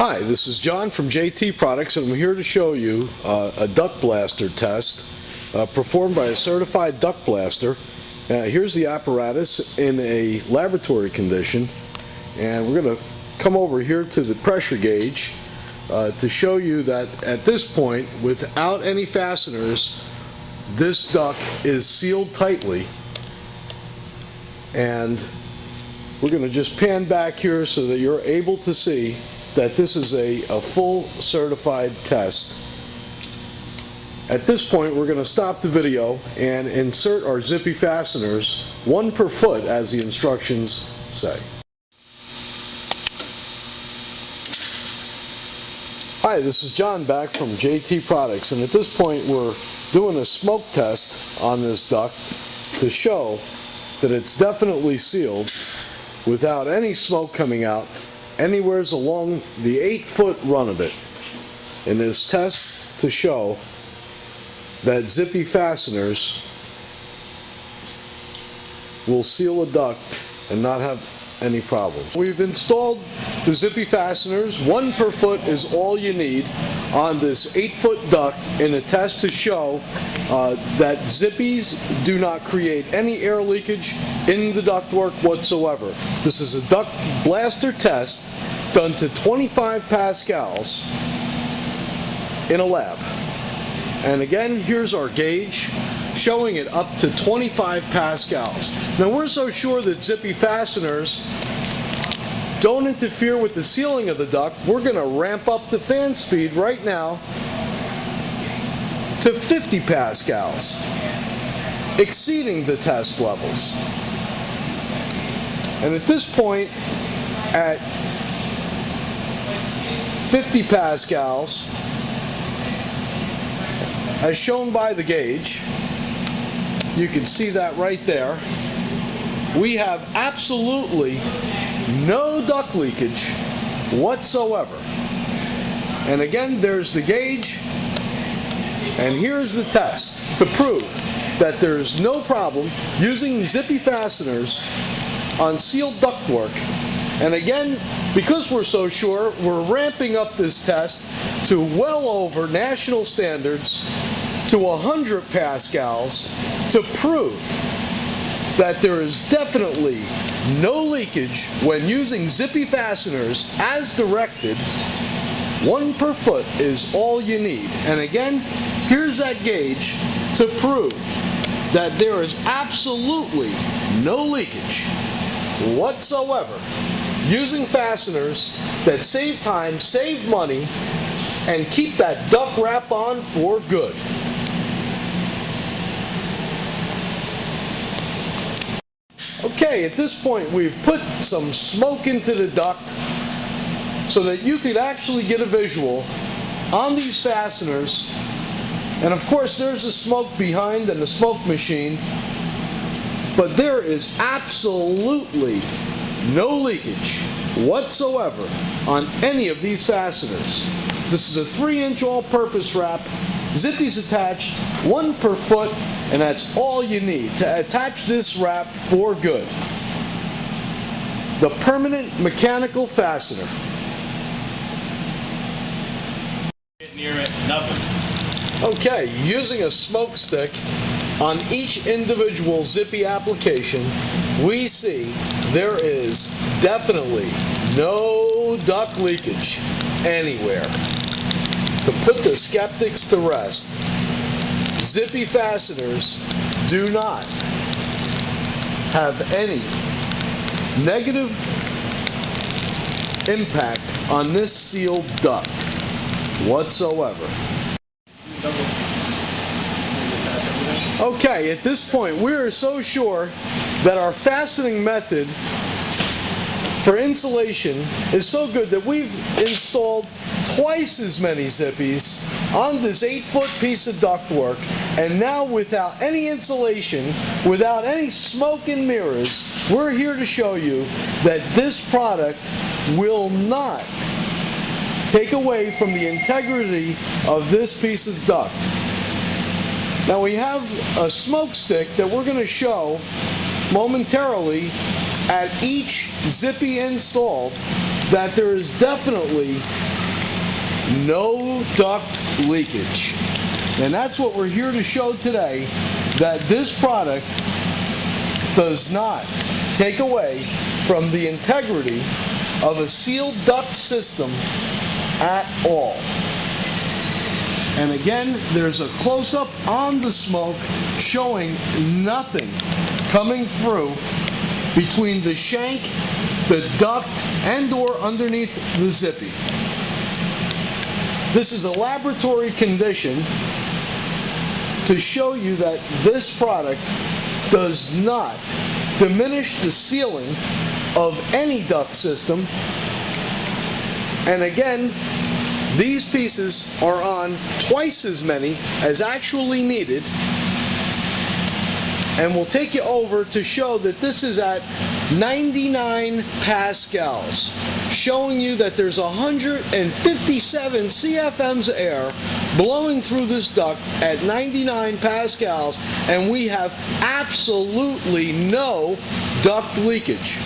Hi, this is John from JT Products, and I'm here to show you a duct blaster test performed by a certified duct blaster. Here's the apparatus in a laboratory condition, and we're going to come over here to the pressure gauge to show you that at this point, without any fasteners, this duct is sealed tightly. And we're going to just pan back here so that you're able to see that this is a full certified test. At this point, we're going to stop the video and insert our zippy fasteners, 1 per foot as the instructions say. Hi, this is John back from JT Products, and at this point we're doing a smoke test on this duct to show that it's definitely sealed without any smoke coming out anywhere along the 8-foot run of it. In this test to show that zippy fasteners will seal a duct and not have any problem. We've installed the zippy fasteners. 1 per foot is all you need on this 8-foot duct in a test to show that zippies do not create any air leakage in the ductwork whatsoever. This is a duct blaster test done to 25 pascals in a lab. And again, here's our gauge showing it up to 25 pascals. Now, we're so sure that zippy fasteners don't interfere with the sealing of the duct, we're going to ramp up the fan speed right now to 50 pascals, exceeding the test levels. And at this point, at 50 pascals, as shown by the gauge, you can see that right there, we have absolutely no duct leakage whatsoever. And again, there's the gauge, and here's the test to prove that there's no problem using zippy fasteners on sealed ductwork. And again, because we're so sure, we're ramping up this test to well over national standards, to 100 pascals, to prove that there is definitely no leakage when using zippy fasteners as directed. 1 per foot is all you need. And again, here's that gauge to prove that there is absolutely no leakage whatsoever using fasteners that save time, save money, and keep that duct wrap on for good. Okay, at this point we've put some smoke into the duct so that you could actually get a visual on these fasteners. And of course there's the smoke behind and the smoke machine, but there is absolutely no leakage whatsoever on any of these fasteners. This is a 3-inch all-purpose wrap, zippies attached, 1 per foot, and that's all you need to attach this wrap for good. The permanent mechanical fastener. Get near it, nothing. Okay, using a smoke stick on each individual zippy application, we see there is definitely no duct leakage anywhere. To put the skeptics to rest, zippy fasteners do not have any negative impact on this sealed duct whatsoever. Okay, at this point we are so sure that our fastening method for insulation is so good that we've installed twice as many zippies on this 8-foot piece of ductwork, and now without any insulation, without any smoke and mirrors, we're here to show you that this product will not take away from the integrity of this piece of duct. Now we have a smoke stick that we're going to show momentarily at each zippy installed that there is definitely no duct leakage. And that's what we're here to show today, that this product does not take away from the integrity of a sealed duct system at all. And again, there's a close-up on the smoke showing nothing coming through between the shank, the duct, and/or underneath the zippy. This is a laboratory condition to show you that this product does not diminish the sealing of any duct system. And again, these pieces are on twice as many as actually needed. And we'll take you over to show that this is at 99 pascals, showing you that there's 157 CFM's air blowing through this duct at 99 pascals, and we have absolutely no duct leakage.